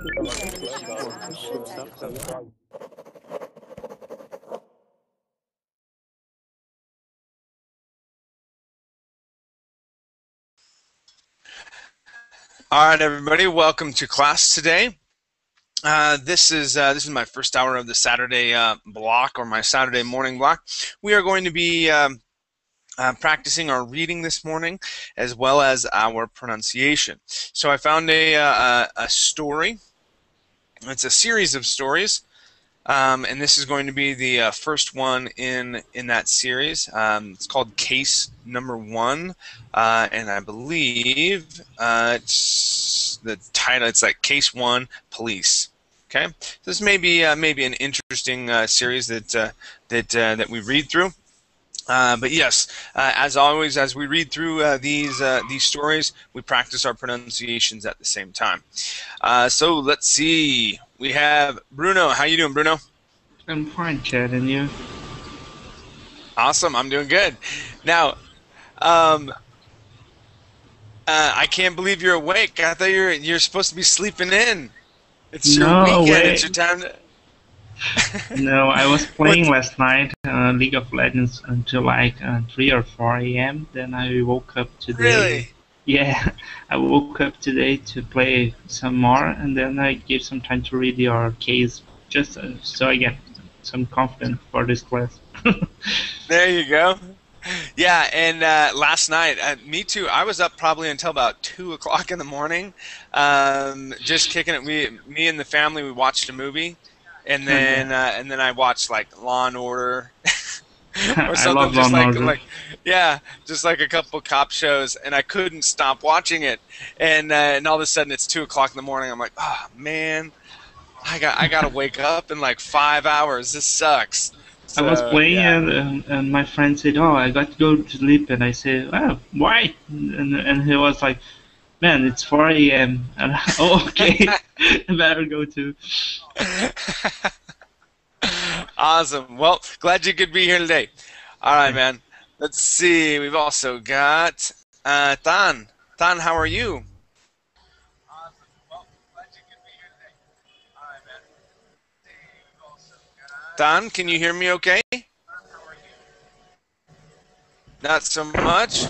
All right, everybody, welcome to class today. This is my first hour of the Saturday block, or my Saturday morning block. We are going to be practicing our reading this morning, as well as our pronunciation. So I found a story. It's a series of stories, and this is going to be the first one in that series. It's called Case Number 1, and I believe it's the title. It's like Case 1, Police. Okay, this may be maybe an interesting series that we read through. But yes, as always, as we read through these stories, we practice our pronunciations at the same time. So let's see. We have Bruno. How you doing, Bruno? I'm fine, Chad, and you? Awesome. I'm doing good. Now, I can't believe you're awake. I thought you're supposed to be sleeping in. It's your weekend. Wait. It's your time to... No, I was playing last night League of Legends until like 3 or 4 a.m. Then I woke up today. Really? Yeah, I woke up today to play some more, and then I gave some time to read your case, just so I get some confidence for this class. There you go. Yeah, and last night, me too. I was up probably until about 2 o'clock in the morning, just kicking it. Me and the family, we watched a movie, and then I watched like Law and Order, or something. I love Law and Order. Just like a couple cop shows, and I couldn't stop watching it. And all of a sudden, it's 2 o'clock in the morning. I'm like, oh man, I gotta wake up in like 5 hours. This sucks. So, I was playing and my friend said, "Oh, I got to go to sleep," and I said, "Oh, why?" And he was like, "Man, it's 4 a.m." And oh, okay, I better go too. Awesome. Well, glad you could be here today. All right, man. Let's see. We've also got Tan. Tan, how are you? Don, can you hear me okay? Not so much.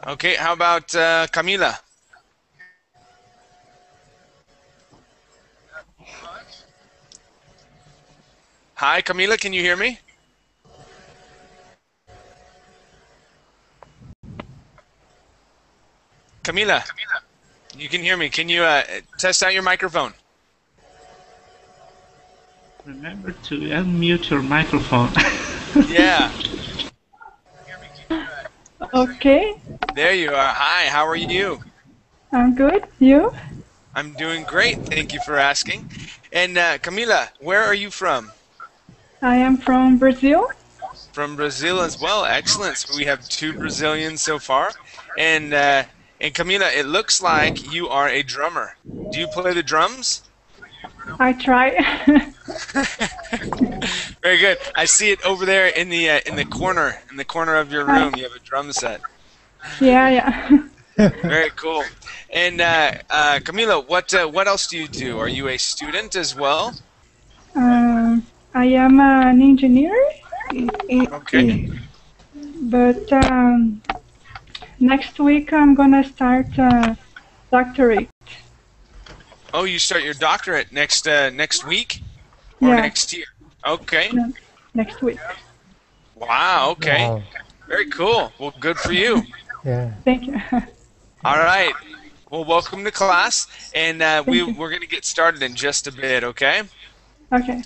Okay, how about Camila? Hi, Camila, can you hear me? Camila, you can hear me. Can you test out your microphone? Remember to unmute your microphone. Yeah. Okay. There you are. Hi, how are you? I'm good. You? I'm doing great. Thank you for asking. And Camila, where are you from? I am from Brazil. From Brazil as well. Excellent. So we have 2 Brazilians so far. And Camila, it looks like you are a drummer. Do you play the drums? I try. Very good. I see it over there in the corner of your room. You have a drum set. Yeah. Very cool. And Camila, what else do you do? Are you a student as well? I am an engineer. Okay. But next week I'm gonna start doctorate. Oh, you start your doctorate next week or next year? Okay. No, next week. Wow. Okay. Wow. Very cool. Well, good for you. Yeah. Thank you. All right. Well, welcome to class, and we're going to get started in just a bit. Okay. Okay.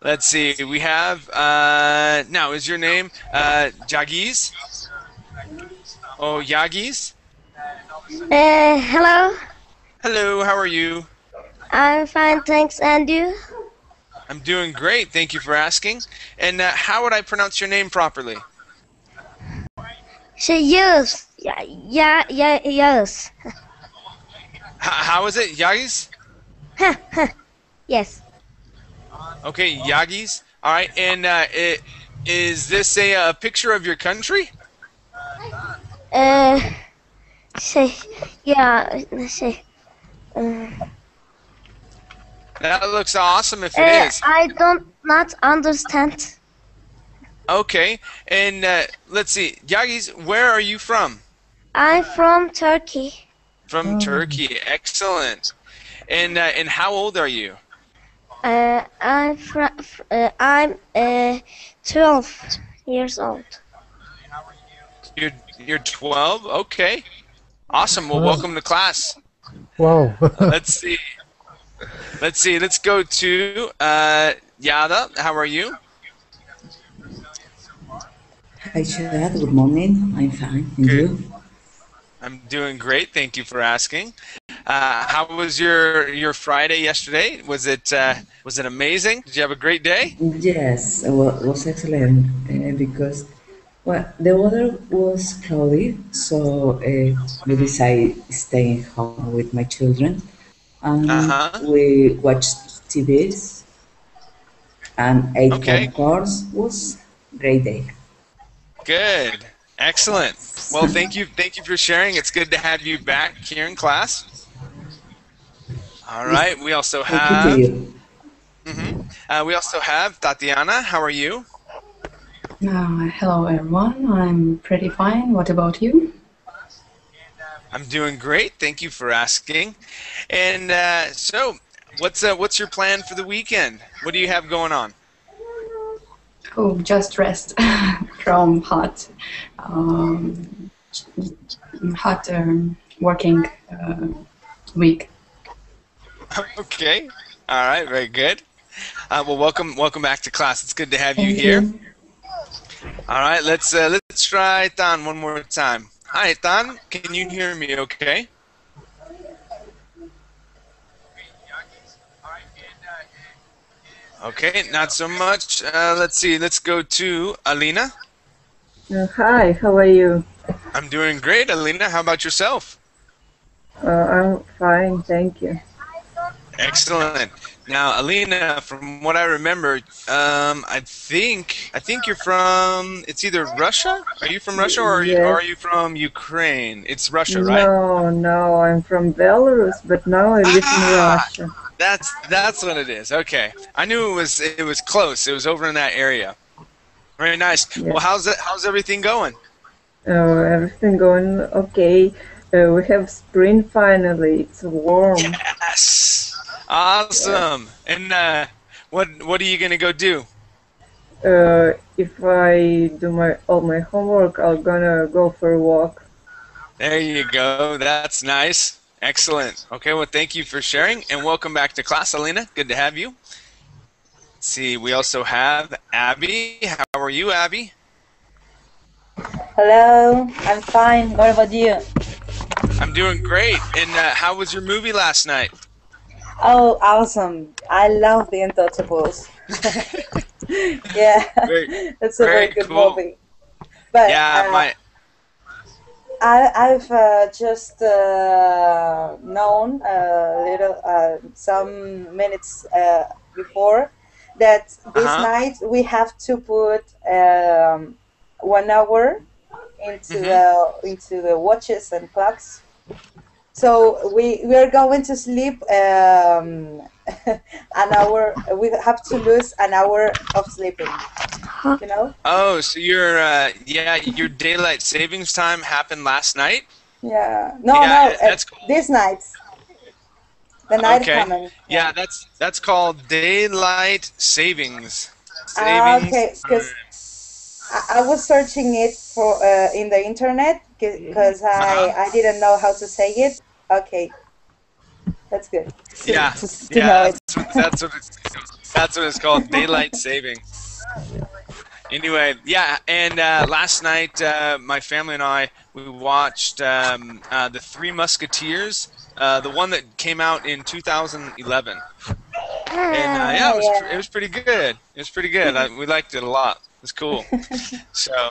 Let's see. We have now. Is your name Jagiz? Oh, Yagiz. Hello. Hello. How are you? I'm fine, thanks. And you? I'm doing great. Thank you for asking. And how would I pronounce your name properly? Yes. Yes. How is it? Yagiz? Yes. Okay, Yagiz. All right. And is this a picture of your country? Yeah. Uh, That looks awesome if it is. I don't not understand. Okay, and let's see, Yagis, where are you from? I'm from Turkey. From Turkey. Excellent. And how old are you? I'm 12 years old. You're 12. Okay. Awesome. Well, welcome to class. Wow. Let's see. Let's go to Yada. How are you? Hi, Chad. Good morning. I'm fine. And Good. you? I'm doing great. Thank you for asking. How was your Friday yesterday? Was it amazing? Did you have a great day? Yes, well, it was excellent because well, the weather was cloudy, so we decided staying home with my children, and Uh-huh. we watched TVs and ate Okay. popcorns. Was great day. Good. Excellent. Well, thank you for sharing. It's good to have you back here in class. All right. We also Thank you to have you. we also have Tatiana. How are you? Hello everyone, I'm pretty fine. What about you? I'm doing great. Thank you for asking. And so, what's your plan for the weekend? What do you have going on? Oh, just rest from hot working week. Okay. All right. Very good. Well, welcome back to class. It's good to have you Thank here. you. All right. Let's try Tan one more time. Hi, Tan. Can you hear me? Okay. Okay. Not so much. Let's see. Let's go to Elina. Hi, how are you? I'm doing great, Elina. How about yourself? I'm fine, thank you. Excellent. Now, Elina, from what I remember, I think you're from. It's either Russia. Are you from Russia, or are you from Ukraine? It's Russia, right? No, I'm from Belarus, but now I live in Russia. That's what it is. Okay, I knew it was close. It was over in that area. Very nice. Yeah. Well, how's everything going? Everything going okay. We have spring finally. It's warm. Yes. Awesome. And what are you gonna go do? If I do all my homework, I'm gonna go for a walk. There you go. That's nice. Excellent. Okay, well, thank you for sharing, and welcome back to class, Elina. Good to have you. Let's see, we also have Abby. How are you, Abby? Hello, I'm fine. What about you? I'm doing great. And how was your movie last night? Oh, awesome. I love the Untouchables. Yeah, it's a very good cool. movie. But Yeah, I've just known some minutes before that this night we have to put 1 hour into the watches and clocks. So we are going to sleep an hour. We have to lose an hour of sleeping. You know? Oh, so your daylight savings time happened last night? Yeah. No, that's cool. This night. The night coming. Yeah, that's called daylight savings. Okay, because I was searching it for in the internet because I didn't know how to say it. Okay, that's good. To know it. That's what it's called, daylight saving. Anyway, yeah, and last night my family and I we watched the Three Musketeers, the one that came out in 2011. And yeah, it was pretty good. It was pretty good. We liked it a lot. It was cool. So,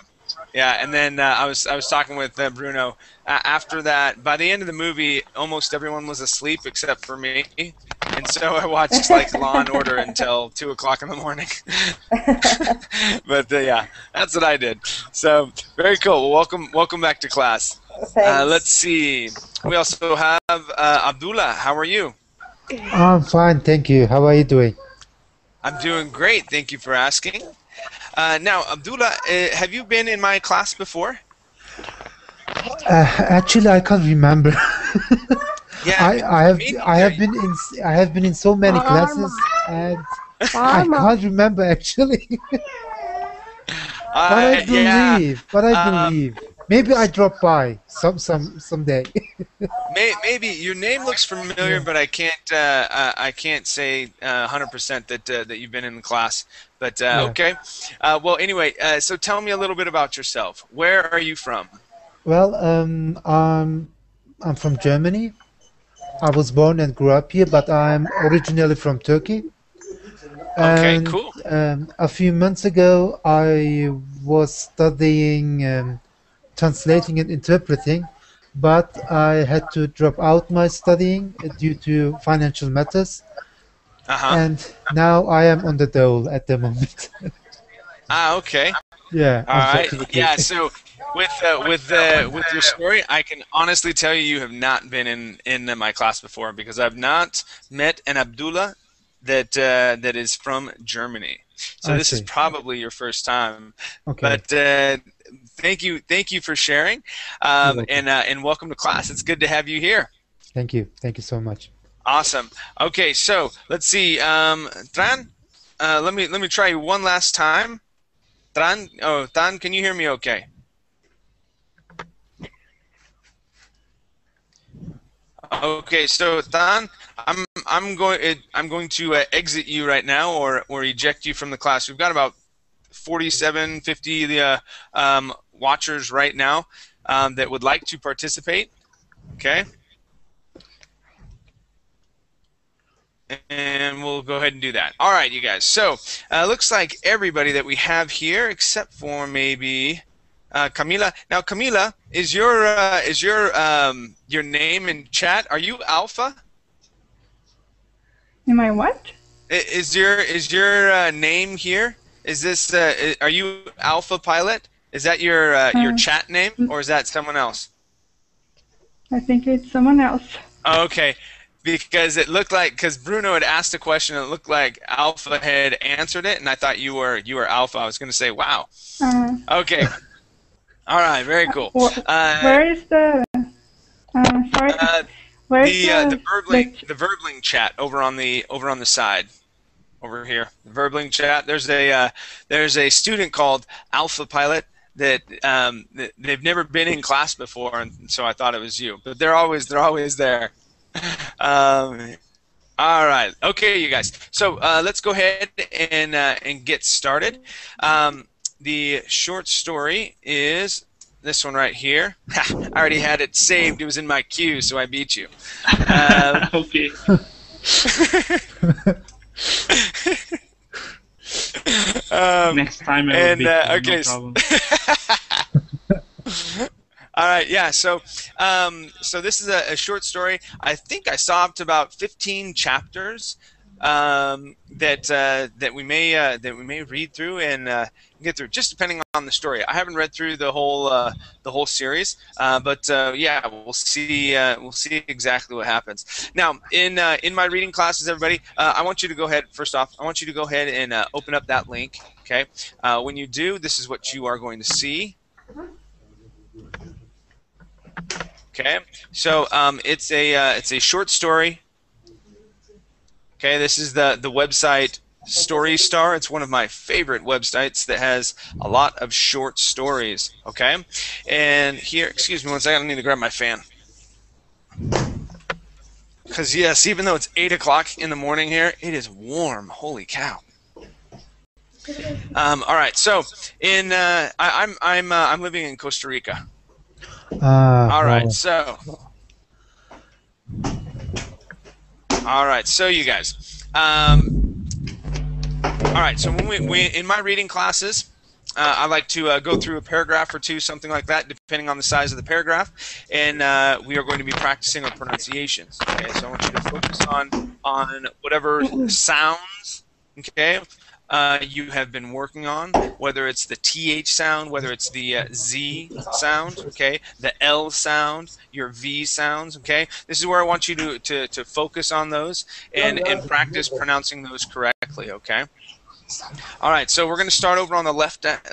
yeah, and then I was talking with Bruno. After that, by the end of the movie, almost everyone was asleep except for me, and so I watched like Law and Order until 2 o'clock in the morning. But yeah, that's what I did. So very cool. Well, welcome back to class. Thanks. Let's see. We also have Abdullah. How are you? I'm fine, thank you. How are you doing? I'm doing great. Thank you for asking. Now, Abdullah, have you been in my class before? Actually, I can't remember. Yeah, I have been in so many classes, and I can't remember actually. But I believe maybe I drop by someday. Maybe your name looks familiar, but I can't say 100% that you've been in the class. But okay. Well, anyway, so tell me a little bit about yourself. Where are you from? Well, I'm from Germany. I was born and grew up here, but I'm originally from Turkey. Okay, And cool. a few months ago, I was studying translating and interpreting, but I had to drop out my studying due to financial matters. And now I am on the dole at the moment. Okay. Yeah, All right. unfortunately. Yeah. So with your story, I can honestly tell you have not been in my class before, because I've not met an Abdullah that is from Germany. So I this is see. probably your first time. Okay. But thank you for sharing, and welcome to class. It's good to have you here. Thank you so much. Awesome. Okay, so let's see. Tran, let me try you one last time. Tran, can you hear me okay? Okay, so Tran, I'm going to exit you right now, or eject you from the class. We've got about 47, 50 watchers right now that would like to participate. Okay. And we'll go ahead and do that. All right, you guys. So looks like everybody that we have here, except for maybe Camila. Now, Camila, is your name in chat? Are you Alpha? Am I what? Is your name here? Is this are you Alpha Pilot? Is that your chat name, or is that someone else? I think it's someone else. Okay. Because it looked like, because Bruno had asked a question, and it looked like Alpha had answered it, and I thought you were Alpha. I was going to say, wow. Okay. All right. Very cool. Where is the? Sorry. Where's the Verbling chat over on the side, over here. The Verbling chat. There's a student called Alpha Pilot that they've never been in class before, and so I thought it was you. But they're always there. All right. Okay, you guys. So let's go ahead and get started. The short story is this one right here. I already had it saved. It was in my queue, so I beat you. Okay. Next time I will beat you, no problem. All right, yeah. So this is a short story. I think I saw up to about 15 chapters that we may read through and get through, just depending on the story. I haven't read through the whole series, but yeah, we'll see exactly what happens. Now, in my reading classes, everybody, I want you to go ahead. First off, I want you to go ahead and open up that link. Okay. When you do, this is what you are going to see. Okay, so it's a short story. Okay, this is the website Story Star. It's one of my favorite websites that has a lot of short stories. Okay, and here, excuse me one second, I need to grab my fan. Because yes, even though it's 8 o'clock in the morning here, it is warm. Holy cow! All right, so I'm living in Costa Rica. All right, so you guys. All right, so when we in my reading classes, I like to go through a paragraph or two, something like that, depending on the size of the paragraph, and we are going to be practicing our pronunciations. Okay, so I want you to focus on whatever sounds, okay, you have been working on, whether it's the TH sound, whether it's the Z sound, okay, the L sound, your V sounds, okay. This is where I want you to focus on those and practice pronouncing those correctly, okay. All right, so we're going to start over on the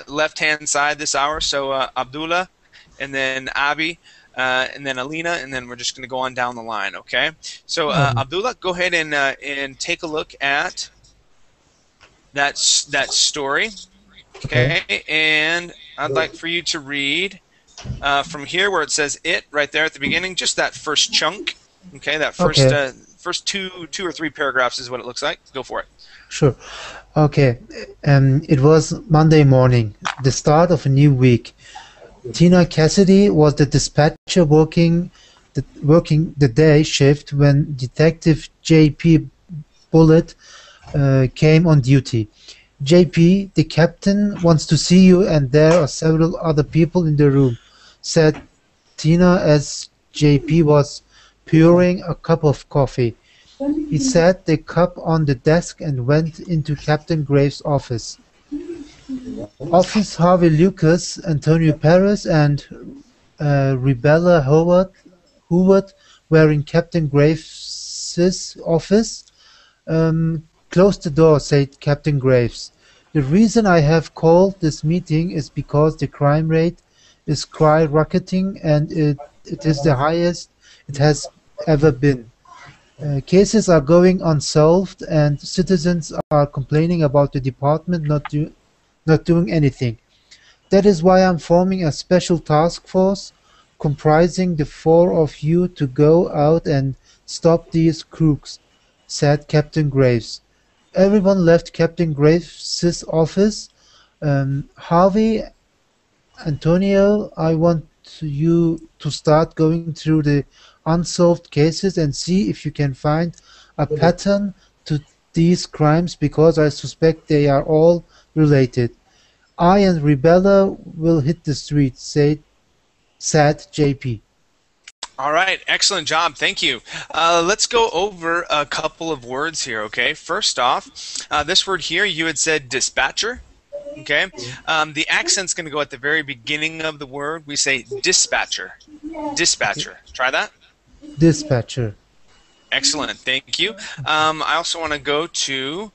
left-hand side this hour. So Abdullah, and then Abi, and then Elina, and then we're just going to go on down the line, okay? So Abdullah, go ahead and take a look at that story, okay? And I'd like for you to read from here where it says "it" right there at the beginning, just that first chunk, okay? That first two or three paragraphs is what it looks like. Go for it. Sure. Okay. It was Monday morning, the start of a new week. Tina Cassidy was the dispatcher working the day shift when Detective J.P. Bullitt came on duty. "JP, the captain wants to see you and there are several other people in the room," said Tina as JP was pouring a cup of coffee. He set the cup on the desk and went into Captain Graves' office. Harvey Lucas, Antonio Perez, and Rebecca Howard were in Captain Graves' office. "Close the door," said Captain Graves. "The reason I have called this meeting is because the crime rate is skyrocketing and it is the highest it has ever been. Cases are going unsolved and citizens are complaining about the department not doing anything. That is why I'm forming a special task force comprising the four of you to go out and stop these crooks," said Captain Graves. Everyone left Captain Graves' office. "Harvey, Antonio, I want you to start going through the unsolved cases and see if you can find a pattern to these crimes because I suspect they are all related. I and Rebella will hit the streets," said JP. All right, excellent job. Thank you. Let's go over a couple of words here, okay? First off, this word here, you had said dispatcher, okay? The accent's going to go at the very beginning of the word. We say dispatcher. Dispatcher. Try that. Dispatcher. Excellent. Thank you. I also want to go to,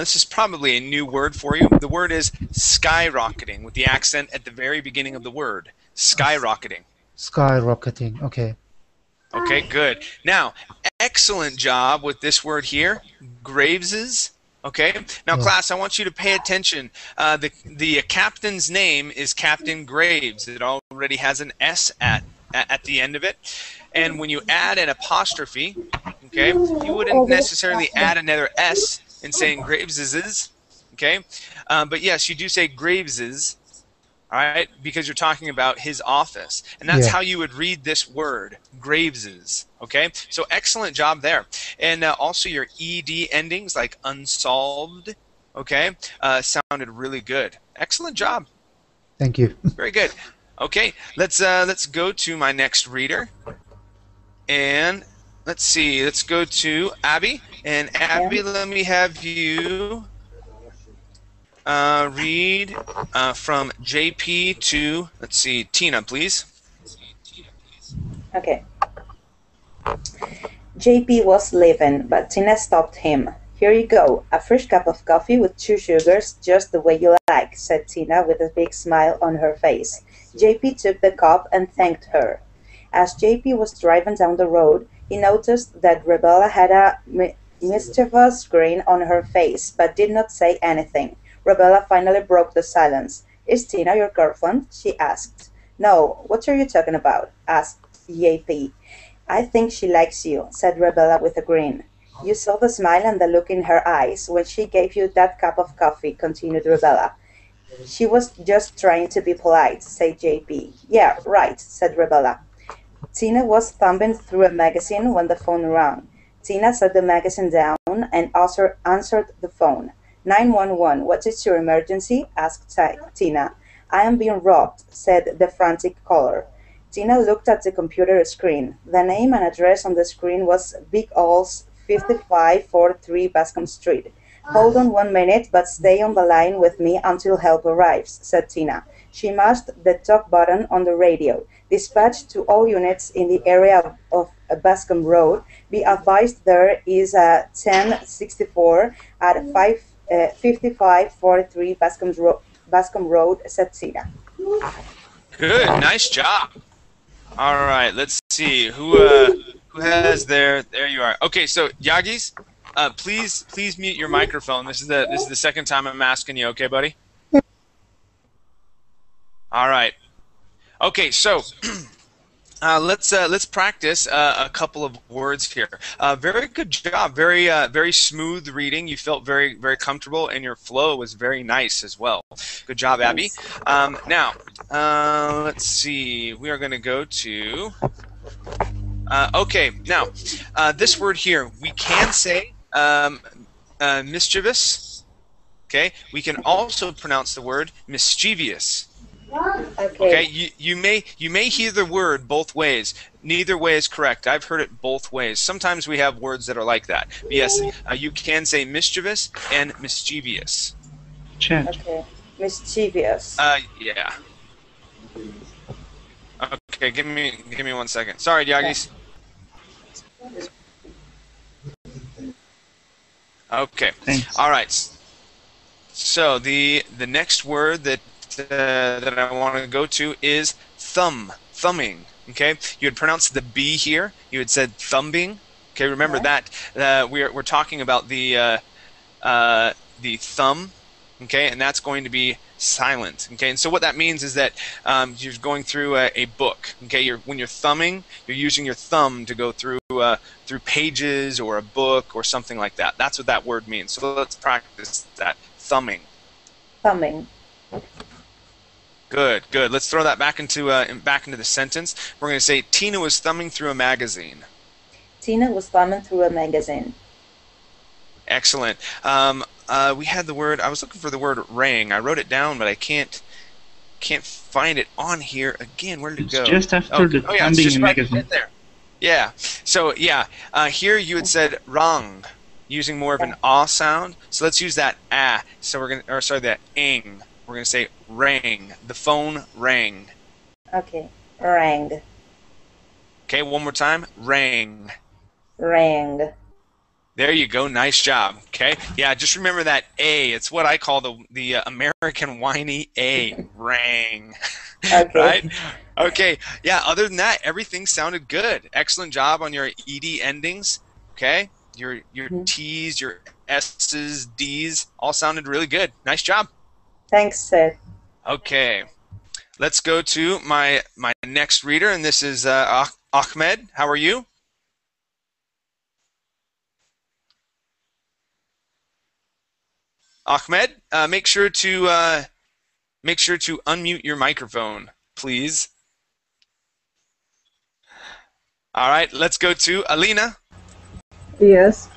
this is probably a new word for you. The word is skyrocketing with the accent at the very beginning of the word. Skyrocketing. Skyrocketing. Okay. Okay, good. Now, excellent job with this word here, Graves's. Okay. Now, class, I want you to pay attention. The captain's name is Captain Graves. It already has an S at the end of it. And when you add an apostrophe, okay, you wouldn't necessarily add another S in saying Graves's. Okay. But yes, you do say Graves's. All right, because you're talking about his office, and that's how you would read this word, Graves's. Okay, so excellent job there, and also your ed endings like unsolved. Okay, sounded really good. Excellent job. Thank you. Very good. Okay, let's go to my next reader, and let's see. Let's go to Abby, and Abby, let me have you. Read from JP to, let's see, Tina, please. Okay. JP was leaving, but Tina stopped him. "Here you go, a fresh cup of coffee with 2 sugars, just the way you like," said Tina with a big smile on her face. JP took the cup and thanked her. As JP was driving down the road, he noticed that Rebella had a mischievous grin on her face, but did not say anything. Rebella finally broke the silence. "Is Tina your girlfriend?" she asked. "No, what are you talking about?" asked JP. "I think she likes you," said Rebella with a grin. "You saw the smile and the look in her eyes when she gave you that cup of coffee," continued Rebella. "She was just trying to be polite," said JP. "Yeah, right," said Rebella. Tina was thumbing through a magazine when the phone rang. Tina set the magazine down and answered the phone. 911, what is your emergency?" asked Tina. "I am being robbed," said the frantic caller. Tina looked at the computer screen. The name and address on the screen was Big All's 5543 Bascom Street. Hold on 1 minute, but stay on the line with me until help arrives, said Tina. She mashed the talk button on the radio. Dispatch to all units in the area of Bascom Road. Be advised there is a 1064 at 5543 Bascom Road, said Tina. Good, nice job. All right, let's see who has their. There you are. Okay, so Yagis, please mute your microphone. This is the second time I'm asking you. Okay, buddy. All right. Okay, so let's practice a couple of words here. Very good job. Very smooth reading. You felt very comfortable, and your flow was very nice as well. Good job, Abby. Now, let's see. We are going to go to. Okay, now this word here we can say mischievous. Okay, we can also pronounce the word mischievous. Okay, you may hear the word both ways. Neither way is correct. I've heard it both ways. Sometimes we have words that are like that. But yes, you can say mischievous and mischievous. Okay, mischievous. Yeah. Okay, give me 1 second. Sorry, Yagis. Okay. Thanks. All right. So the next word that I want to go to is thumbing. Okay, you would pronounce the B here. You had said thumbing. Okay, remember that we're talking about the thumb. Okay, and that's going to be silent. Okay, and so what that means is that you're going through a book. Okay, when you're thumbing, you're using your thumb to go through pages or a book or something like that. That's what that word means. So let's practice that thumbing. Thumbing. Good. Let's throw that back into the sentence. We're going to say Tina was thumbing through a magazine. Tina was thumbing through a magazine. Excellent. We had the word. I was looking for the word rang. I wrote it down, but I can't find it on here again. Where did it go? It's just after the yeah, it's just right magazine. there. Yeah. So yeah, here you had said rang, using more of an ah sound. So let's use that ah. So we're that ing. We're gonna say rang. The phone rang. Okay, rang. Okay, one more time. Rang. Rang. There you go. Nice job. Okay. Yeah, just remember that A. It's what I call the American whiny A. Rang. Okay. Right? Okay. Yeah, other than that, everything sounded good. Excellent job on your ED endings. Okay? Your T's, your S's, D's all sounded really good. Nice job. Thanks, Seth. Okay. Let's go to my next reader, and this is Achmed. How are you? Achmed, make sure to unmute your microphone, please. All right, let's go to Elina. Yes.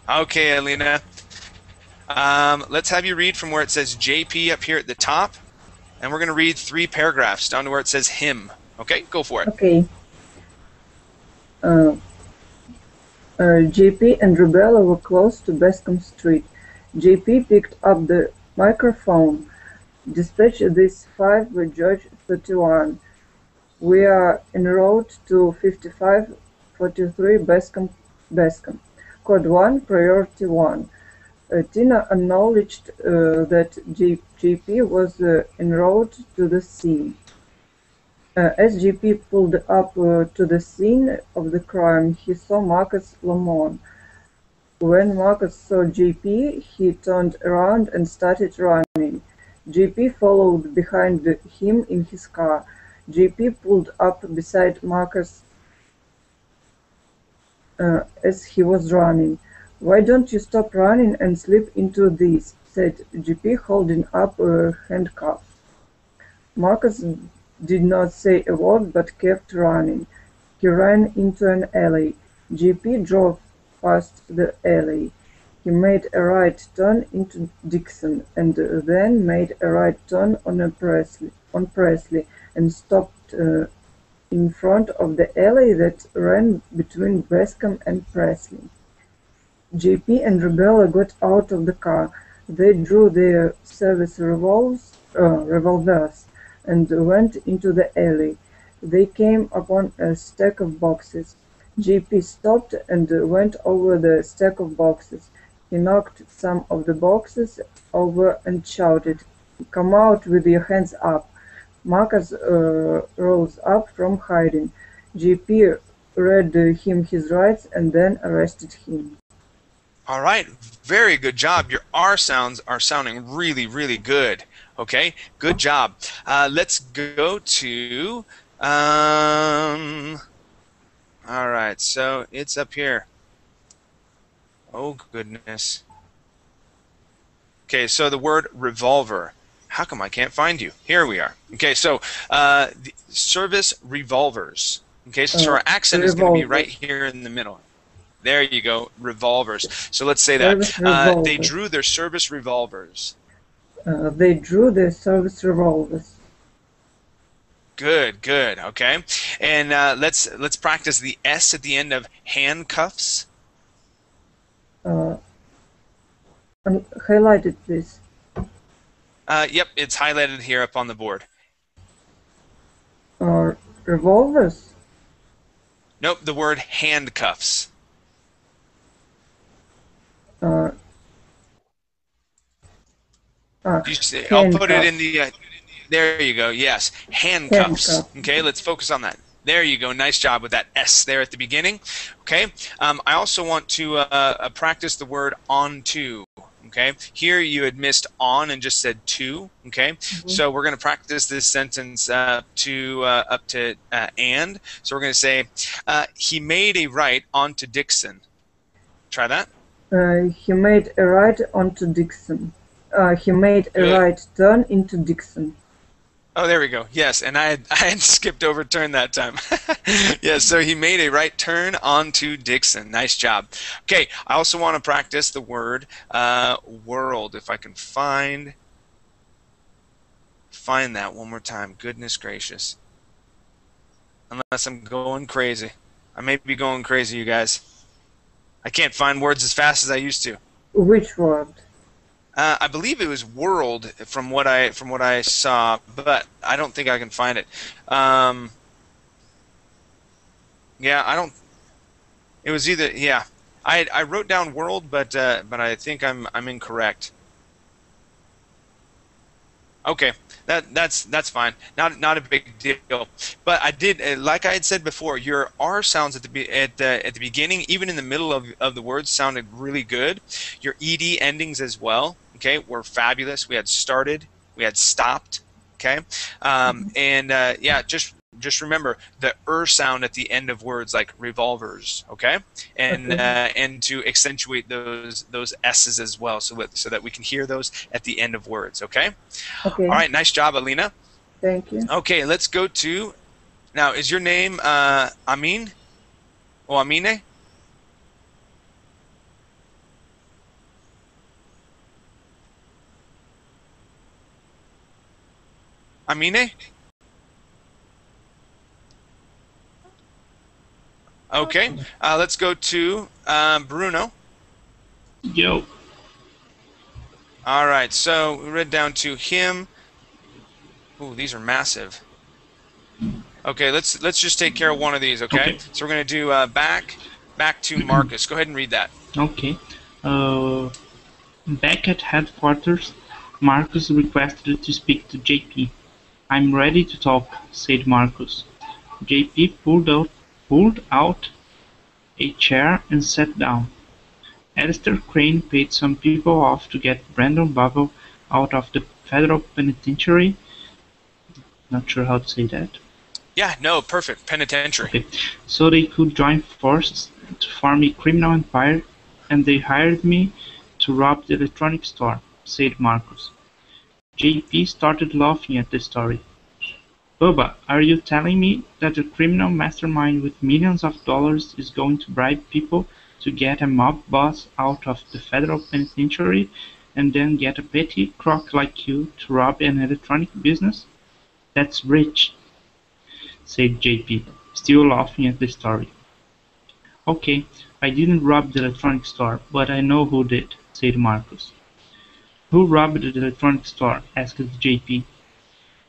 Okay, Elina. Let's have you read from where it says JP up here at the top, and we're going to read 3 paragraphs down to where it says him. Okay, go for it. Okay. JP and Rubella were close to Bascom Street. JP picked up the microphone. Dispatch this 5 with George 31. We are en route to 5543 Bascom. Code 1, priority 1. Tina acknowledged that JP was en route to the scene. As JP pulled up to the scene of the crime, he saw Marcus Lamont. When Marcus saw JP, he turned around and started running. JP followed behind him in his car. JP pulled up beside Marcus as he was running. "Why don't you stop running and slip into this?" said JP, holding up a handcuff. Marcus did not say a word but kept running. He ran into an alley. JP drove past the alley. He made a right turn into Dixon and then made a right turn on Presley and stopped in front of the alley that ran between Bascom and Presley. JP and Rebecca got out of the car. They drew their service revolvers and went into the alley. They came upon a stack of boxes. JP stopped and went over the stack of boxes. He knocked some of the boxes over and shouted, "Come out with your hands up!" Marcus rose up from hiding. JP read him his rights and then arrested him. All right, very good job. Your R sounds are sounding really, really good. Okay, good job. Let's go to, all right, so it's up here. Oh, goodness. Okay, so the word revolver. How come I can't find you? Here we are. Okay, so the service revolvers. Okay, so our accent is going to be right here in the middle. There you go, revolvers. So let's say that. They drew their service revolvers. They drew their service revolvers. Good, good. Okay, and let's practice the S at the end of handcuffs. Highlight it, please. Yep, it's highlighted here up on the board. Revolvers? Nope, the word handcuffs. You see, I'll put it in the. There you go. Yes, handcuffs. Okay, let's focus on that. There you go. Nice job with that S there at the beginning. Okay. I also want to practice the word onto. Okay. Here you had missed on and just said to. Okay. So we're going to practice this sentence up to and. So we're going to say he made a right onto Dixon. Try that. He made a right onto Dixon. He made a right turn into Dixon. Oh, there we go. Yes, and I had skipped over turn that time. Yes, so he made a right turn onto Dixon. Nice job. Okay, I also want to practice the word world. If I can find that one more time. Goodness gracious. Unless I'm going crazy. I may be going crazy, you guys. I can't find words as fast as I used to. Which word? I believe it was world from what I saw, but I don't think I can find it. Yeah, I don't. It was either I wrote down world, but I think I'm incorrect. Okay, that's fine. Not a big deal. But I did, like I had said before, your R sounds at the beginning, even in the middle of the words, sounded really good. Your ed endings as well, okay, were fabulous. We had started, we had stopped, okay, and yeah, just remember the sound at the end of words like revolvers, okay, and to accentuate those S's as well, so that we can hear those at the end of words, okay. Okay. All right, nice job, Elina. Thank you. Okay, let's go to now. Is your name Amin or Amine? Amine? Okay, let's go to Bruno. Yo. All right, so we read down to him. Ooh, these are massive. Okay, let's just take care of one of these, okay? So we're going to do back to Marcus. Go ahead and read that. Okay. Back at headquarters, Marcus requested to speak to JP. "I'm ready to talk," said Marcus. JP pulled out a chair and sat down. Alistair Crane paid some people off to get Brandon Bubble out of the federal penitentiary. Not sure how to say that. Yeah, no, perfect. Penitentiary. Okay. So they could join forces to form a criminal empire, and they hired me to rob the electronics store, said Marcus. JP started laughing at the story. "Bubba, are you telling me that a criminal mastermind with millions of dollars is going to bribe people to get a mob boss out of the federal penitentiary and then get a petty crook like you to rob an electronic business? That's rich," said JP, still laughing at the story. "Okay, I didn't rob the electronics store, but I know who did, said Marcus. Who robbed the electronics store? Asked JP,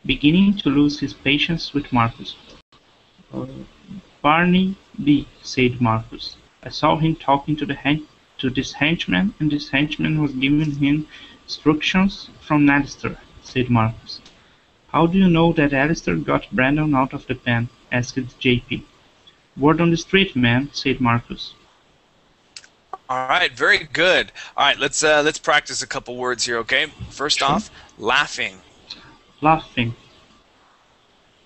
beginning to lose his patience with Marcus. Barney B, said Marcus. I saw him talking to this henchman, and this henchman was giving him instructions from Alistair, said Marcus. How do you know that Alistair got Brandon out of the pen? Asked JP. Word on the street, man, said Marcus. All right, very good. All right, let's practice a couple words here, okay? First off, laughing. Laughing.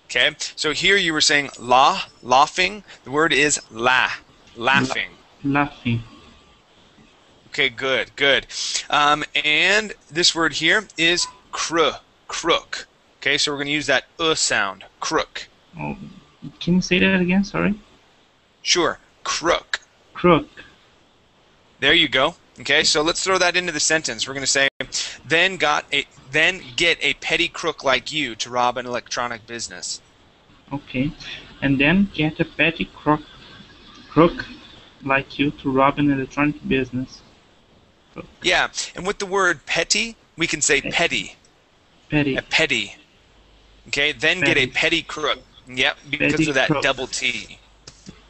Okay, so here you were saying laughing. The word is laughing. Laughing. Okay, good. And this word here is crook. Okay, so we're going to use that sound, crook. Oh, can you say that again? Sorry. Sure, crook. Crook. There you go. Okay, so let's throw that into the sentence. We're going to say, then get a petty crook like you to rob an electronic business. Okay, and then get a petty crook like you to rob an electronic business. Crook. Yeah, and with the word petty, we can say petty. Petty. A petty. Okay, then petty. Get a petty crook. Yep, because petty of that crook. double T.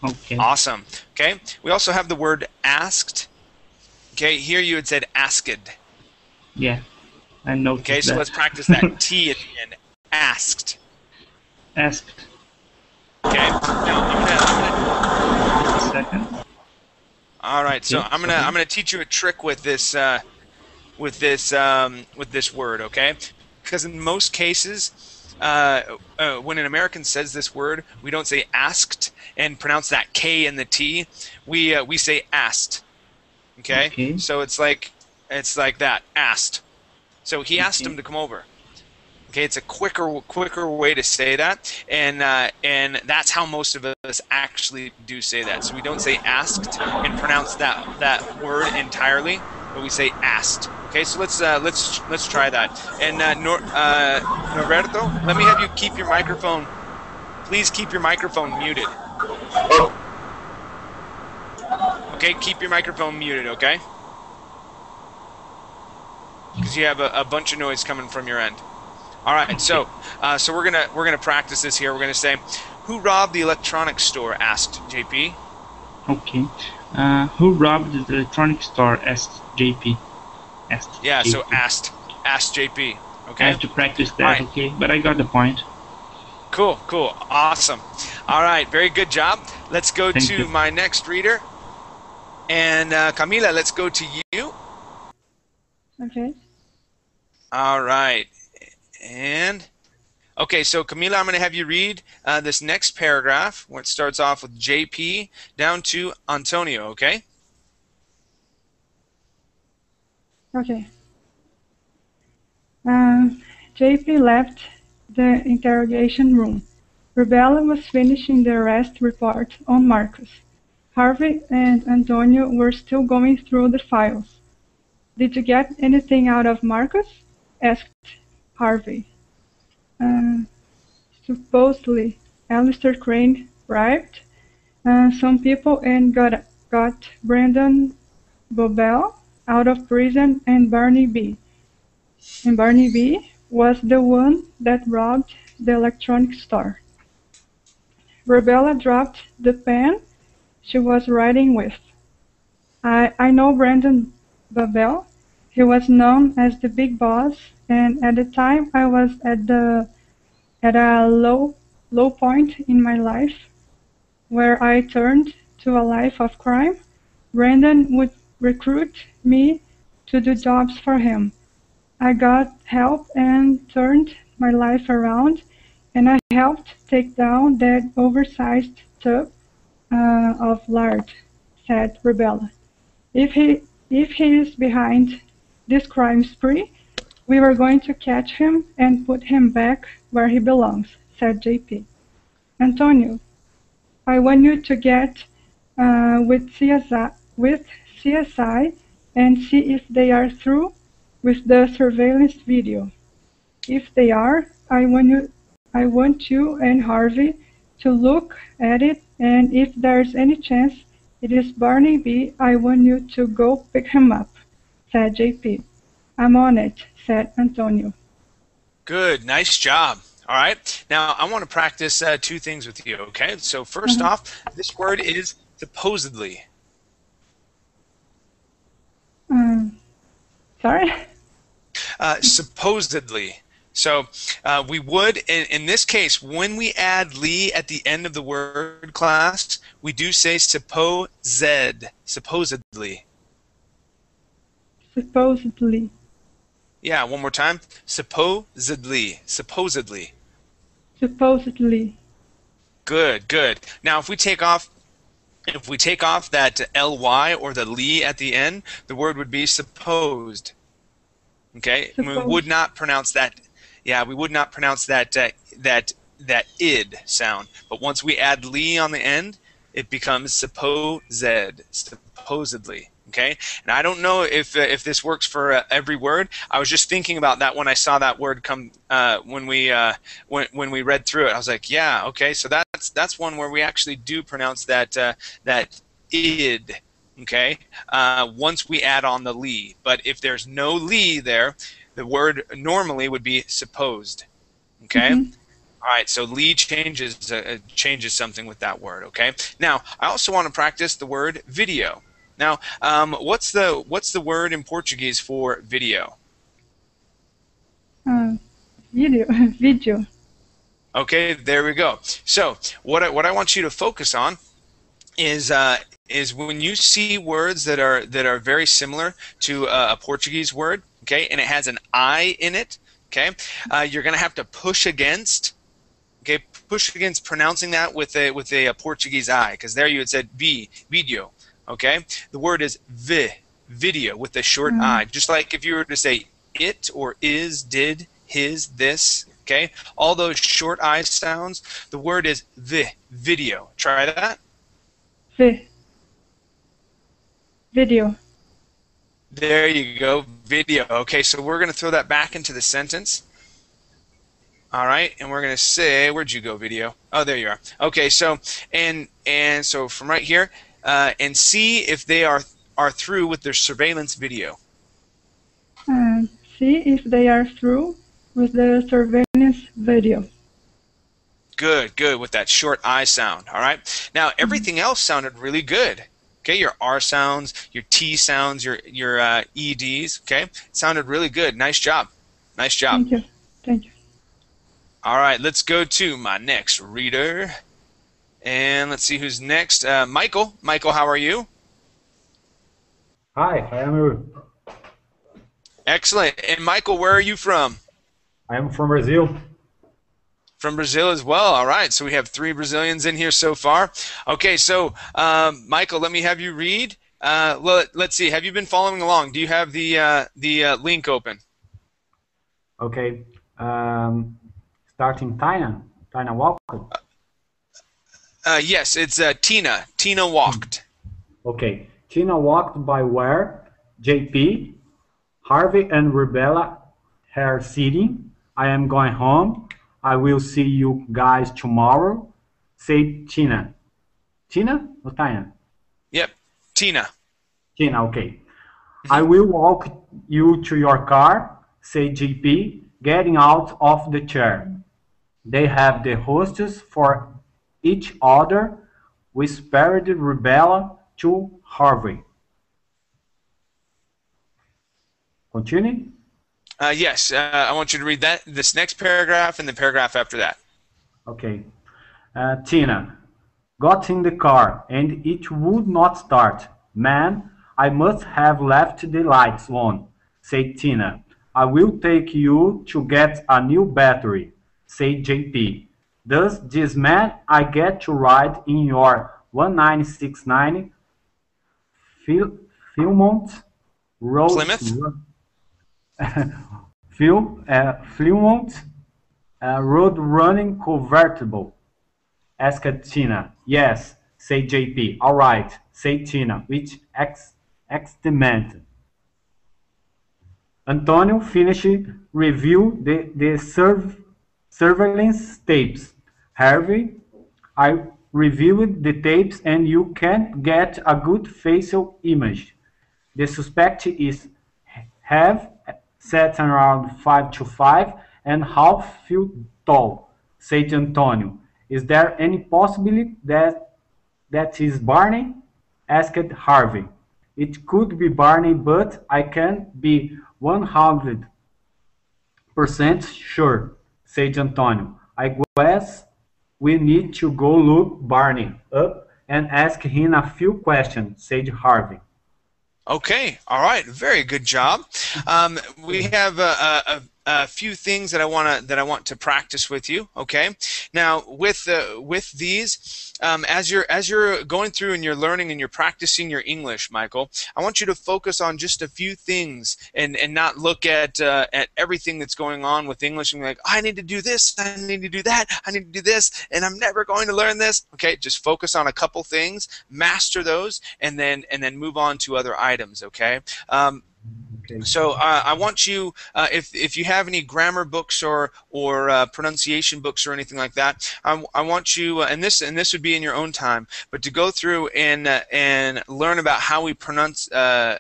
Okay. Awesome. Okay, we also have the word asked. Okay, here you had said asked. Yeah, I noticed Okay, so that. let's practice that T at the end. Asked. Asked. Okay, now I'm gonna a second. All right, so I'm gonna teach you a trick with this word, okay? Because in most cases, when an American says this word, we don't say asked and pronounce that K and the T. We say asked. Okay? So it's like that, asked. So he asked him to come over. Okay, it's a quicker way to say that, and that's how most of us actually do say that. So we don't say asked and pronounce that word entirely, but we say asked. Okay, so let's try that. And Norberto, let me have you keep your microphone. Please keep your microphone muted. Okay, keep your microphone muted. Okay, because you have a bunch of noise coming from your end. All right, so we're gonna practice this here. We're gonna say, "Who robbed the electronics store?" asked JP. Okay. Who robbed the electronics store? Asked JP. Asked. Yeah. JP. So asked JP. Okay. I have to practice that. Right. Okay, but I got the point. Cool. Awesome. All right. Very good job. Let's go Thank to you. my next reader. And Camila, let's go to you. Okay. All right. And okay, so Camila, I'm going to have you read this next paragraph, where it starts off with JP down to Antonio. Okay. Okay. JP left the interrogation room. Rebella was finishing the arrest report on Marcus. Harvey and Antonio were still going through the files. Did you get anything out of Marcus? Asked Harvey. Supposedly, Alistair Crane bribed some people and got Brandon Bobel out of prison, and Barney B. And Barney B was the one that robbed the electronics store. Rebella dropped the pen she was writing with. I know Brandon Bobel. He was known as the big boss, and at the time I was at a low point in my life, where I turned to a life of crime. Brandon would recruit me to do jobs for him. I got help and turned my life around, and I helped take down that oversized tub of lard, said Rebella. If he is behind this crime spree, we were going to catch him and put him back where he belongs, said JP. Antonio, I want you to get with CSI and see if they are through with the surveillance video. If they are, I want you and Harvey to look at it, and if there's any chance It is Barney B. I want you to go pick him up, said JP. I'm on it, said Antonio. Good, nice job. All right, now I want to practice two things with you, okay? So first off, this word is supposedly. Sorry? Supposedly. So we would, in this case, when we add "ly" at the end of the word class, we do say supposed, supposedly. Supposedly. Yeah, one more time. Supposedly, supposedly. Supposedly. Good, good. Now, if we take off that ly or the "ly" at the end, the word would be supposed. Okay, and we would not pronounce that. Yeah, we would not pronounce that that id sound. But once we add "ly" on the end, it becomes supposedly. Okay, and I don't know if this works for every word. I was just thinking about that when I saw that word come when we read through it. I was like, yeah, okay, so that's one where we actually do pronounce that that id. Okay, once we add on the "ly. But if there's no "ly" there, the word normally would be supposed. Okay. All right, so "ly" changes something with that word. Okay. Now I also want to practice the word video. Now, what's the word in Portuguese for video? Video. Okay, there we go. So what I want you to focus on is when you see words that are very similar to a Portuguese word, okay, and it has an I in it, okay, you're going to have to push against pronouncing that with a Portuguese I, because there you had said video, okay. The word is video with the short I, just like if you were to say it or is, did, his, this, okay, all those short I sounds. The word is video. Try that. Video. There you go, video. Okay, so we're going to throw that back into the sentence. All right, and we're going to say, where'd you go, video? Oh, there you are. Okay, so and so from right here, and see if they are through with their surveillance video. See if they are through with the surveillance video. Good, good, with that short I sound. All right. Now everything else sounded really good. Okay, your R sounds, your T sounds, your EDs. Okay, sounded really good. Nice job. Nice job. Thank you. Thank you. All right, let's go to my next reader, and let's see who's next. Michael. Michael, how are you? Hi, I am you. Excellent. And Michael, where are you from? I am from Brazil. From Brazil as well. All right, so we have 3 Brazilians in here so far. Okay, so Michael, let me have you read. Well, let's see. Have you been following along? Do you have the link open? Okay. Starting Tina walked. Yes, it's Tina. Tina walked. Okay. Tina walked by where JP, Harvey, and Rebella are sitting. I am going home. I will see you guys tomorrow. Say Tina. Tina or Tina? Yep, Tina. Tina, okay. I will walk you to your car. Say JP, getting out of the chair. They have the hostess for each other, whispered Rebella to Harvey. Continue? Yes, I want you to read this next paragraph and the paragraph after that. Okay. Tina got in the car and it would not start. Man, I must have left the lights on, said Tina. I will take you to get a new battery, said JP. Does this mean I get to ride in your 1969 Philmont Road? Plymouth? Philmont road running convertible? Asked Tina. Yes, said JP. All right, said Tina, with excitement. Antonio finished review the surveillance tapes. Harvey, I reviewed the tapes and you can't get a good facial image. The suspect is have set around 5 to 5 and half feet tall, said Antonio. Is there any possibility that is Barney? Asked Harvey. It could be Barney, but I can't be 100% sure, said Antonio. I guess we need to go look Barney up and ask him a few questions, said Harvey. Okay, all right, very good job. We have a few things that I want to practice with you. Okay, now with these, as you're going through and you're learning and you're practicing your English, Michael, I want you to focus on just a few things and not look at everything that's going on with English and be like, oh, I need to do this, I need to do that, I need to do this, and I'm never going to learn this. Okay, just focus on a couple things, master those, and then move on to other items. Okay. So I want you, if you have any grammar books or pronunciation books or anything like that, I want you, and this would be in your own time, but to go through and learn about how we pronounce the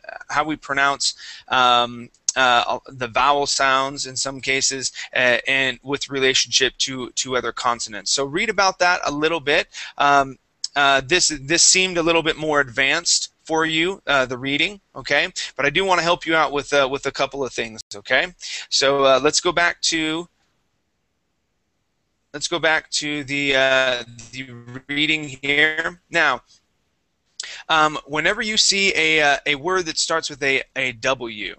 vowel sounds in some cases, and with relationship to other consonants. So read about that a little bit. This seemed a little bit more advanced for you, the reading, okay? But I do want to help you out with a couple of things, okay? So let's go back to the reading here. Now, whenever you see a word that starts with a W,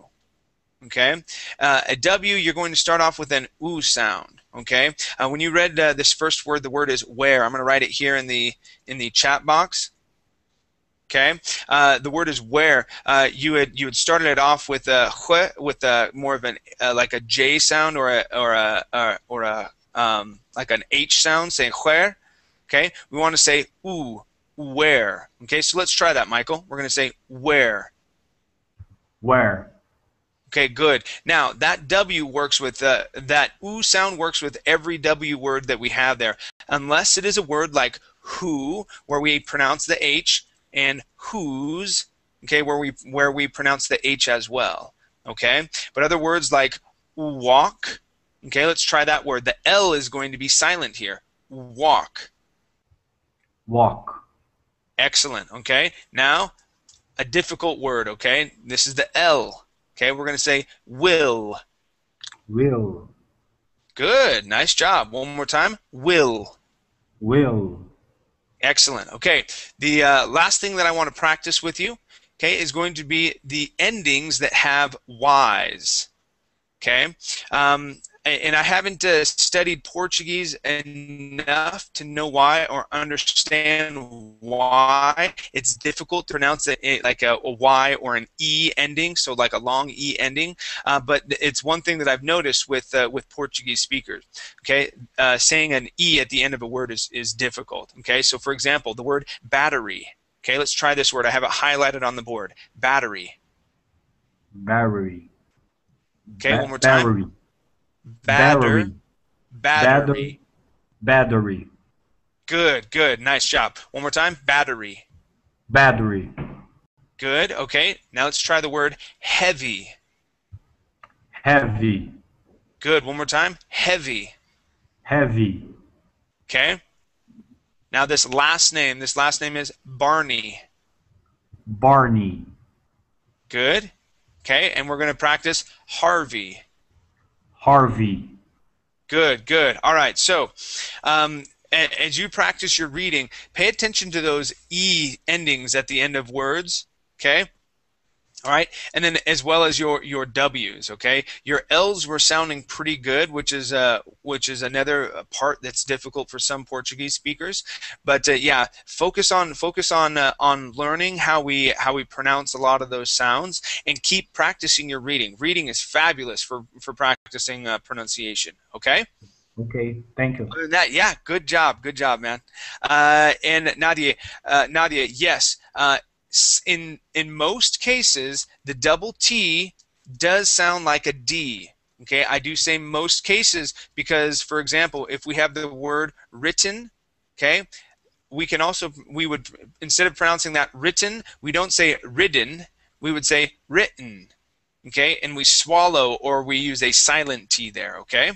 okay, a W, you're going to start off with an oo sound. Okay, when you read this first word, the word is where. I'm going to write it here in the chat box. Okay, the word is where. You had started it off with a more of an like a J sound or a like an H sound, saying where. Okay, we want to say ooh, where. Okay, so let's try that, Michael. We're going to say where. Where. Okay, good. Now that W works with that oo sound works with every W word that we have there, unless it is a word like who, where we pronounce the H, and whose, okay, where we pronounce the H as well. Okay, but other words like walk. Okay, let's try that word. The L is going to be silent here. Walk. Walk. Excellent. Okay, now a difficult word. Okay, this is the L. Okay, we're going to say will. Will. Good. Nice job. One more time. Will. Will. Excellent. Okay, the last thing that I want to practice with you, okay, is going to be the endings that have Y's. Okay, and I haven't studied Portuguese enough to know why or understand why it's difficult to pronounce it like a Y or an E ending, so like a long E ending. But it's one thing that I've noticed with Portuguese speakers. Okay, saying an E at the end of a word is difficult. Okay, so for example, the word battery. Okay, let's try this word. I have it highlighted on the board. Battery. Battery. Okay, one more time. Battery. Battery. Battery. Good. Nice job. One more time. Battery. Battery. Good. Okay. Now let's try the word heavy. Heavy. Good. One more time. Heavy. Heavy. Okay. Now this last name is Barney. Barney. Good. Okay. And we're going to practice Harvey. Harvey. Good. All right. So, as you practice your reading, pay attention to those E endings at the end of words. Okay. All right, and then as well as your W's. Okay, your L's were sounding pretty good, which is another part that's difficult for some Portuguese speakers. But yeah, focus on learning how we pronounce a lot of those sounds, and keep practicing your reading. Reading is fabulous for practicing pronunciation. Okay. Okay, thank you. Other than that, yeah, good job, man. And Nadia, yes. In most cases, the double T does sound like a D. Okay, I do say most cases because, for example, if we have the word written, okay, we would, instead of pronouncing that written, we don't say ridden, we would say written. Okay, and we swallow, or we use a silent T there, okay?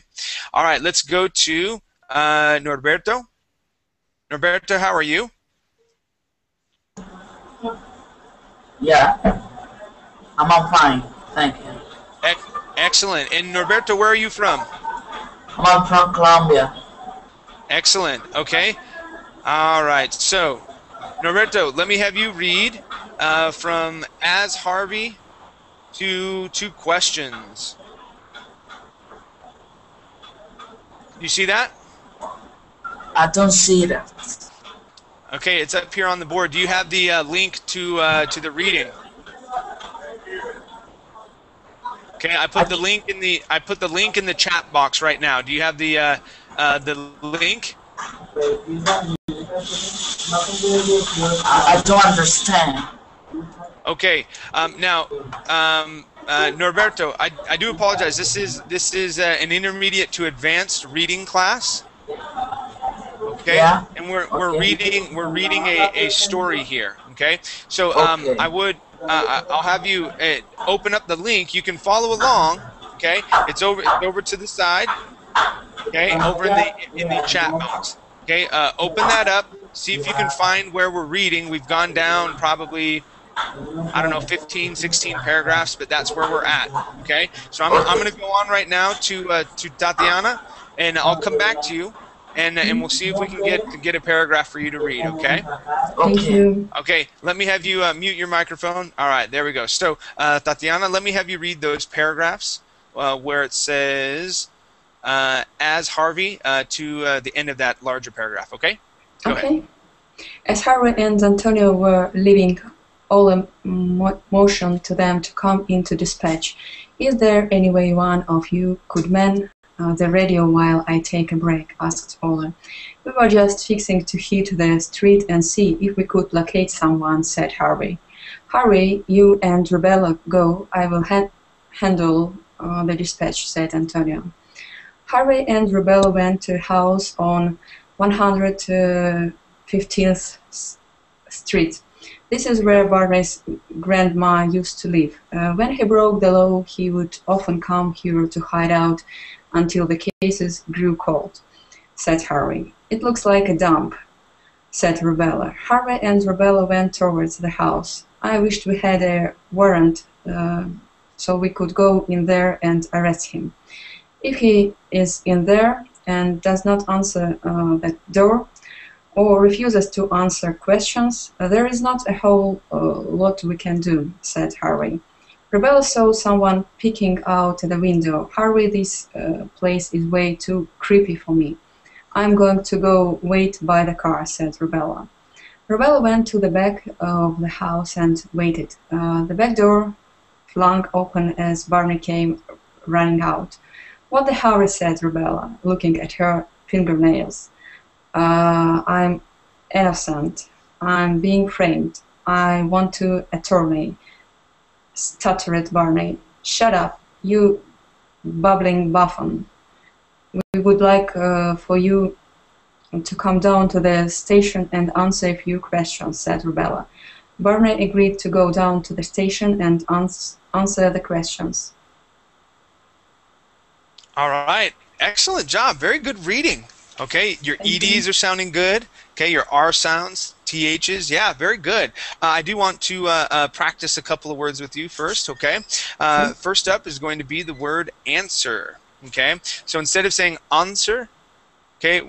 All right, let's go to Norberto. Norberto, how are you? Yeah, I'm fine, thank you. Excellent. And Norberto, where are you from? I'm from Colombia. Excellent, okay. All right, so Norberto, let me have you read from As Harvey to two questions. You see that? I don't see that. Okay, it's up here on the board. Do you have the link to the reading? Okay, I put the link in the chat box right now. Do you have the link? I don't understand. Okay, now Norberto, I do apologize. This is an intermediate to advanced reading class. Okay, yeah. And we're reading a story here. Okay, so Okay. I'll have you open up the link. You can follow along. Okay, it's over to the side. Okay, over in the chat box. Okay, open that up. See if you can find where we're reading. We've gone down probably, I don't know, 15, 16 paragraphs, but that's where we're at. Okay, so I'm going to go on right now to Tatiana, and I'll come back to you, and we'll see if we can get a paragraph for you to read. Okay. Thank you. Okay, let me have you mute your microphone. All right, there we go. So Tatiana, let me have you read those paragraphs where it says as Harvey to the end of that larger paragraph. Okay. Go ahead. As Harvey and Antonio were leaving, Ola motioned to them to come into dispatch. Is there any way one of you could man the radio while I take a break? Asked Ola. We were just fixing to hit the street and see if we could locate someone, said Harvey. Harvey, you and Rebella go. I will handle the dispatch, said Antonio. Harvey and Rebella went to a house on 115th Street. This is where Barney's grandma used to live. When he broke the law, he would often come here to hide out until the cases grew cold, said Harvey. It looks like a dump, said Rebella. Harvey and Rebella went towards the house. I wished we had a warrant so we could go in there and arrest him. If he is in there and does not answer that door, or refuses to answer questions, there is not a whole lot we can do, said Harvey. Rebella saw someone peeking out the window. Harvey, this place is way too creepy for me. I'm going to go wait by the car, said Rebella. Rebella went to the back of the house and waited. The back door flung open as Barney came running out. What the Harvey, said Rebella, looking at her fingernails. I'm innocent. I'm being framed. I want to attorney, stuttered Barney. Shut up, you bubbling buffoon. We would like for you to come down to the station and answer a few questions, said Rebella. Barney agreed to go down to the station and answer the questions. All right, excellent job. Very good reading. Okay, your EDs are sounding good. Okay, your R sounds, THs, yeah, very good. I do want to practice a couple of words with you first, okay? First up is going to be the word answer, okay? So instead of saying answer, okay,